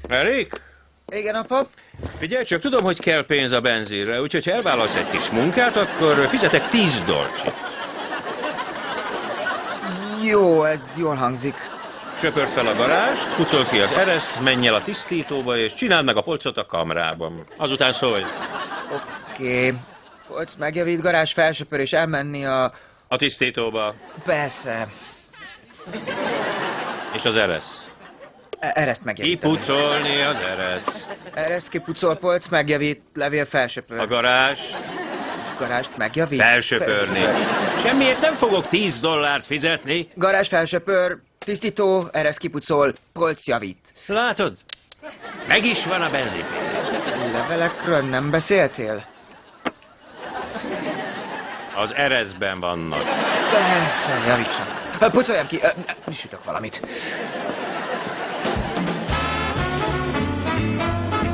Erik? Igen, apa? Figyelj csak, tudom, hogy kell pénz a benzinre, úgyhogy ha elvállalsz egy kis munkát, akkor fizetek 10 dolcsit. Jó, ez jól hangzik. Söpört fel a garást, pucol ki az ereszt, menj el a tisztítóba, és csináld meg a polcot a kamrában. Azután szólj. Oké. Polc megjavít, garázs felsöpör és elmenni a... A tisztítóba. Persze. És az ereszt. Ereszt megjavítani. Kipucolni az ereszt. Ereszt kipucol, polc megjavít, levél felsöpör. A garázs. Garást megjavít. Felsöpörni. Semmiért nem fogok 10 dollárt fizetni. Garázs felsöpör, tisztító, ereszt kipucol, polc javít. Látod? Meg is van a benzinpénz. Levelekről nem beszéltél? Az ereszben vannak. Persze, javítsam. Pucoljam ki, sütök valamit.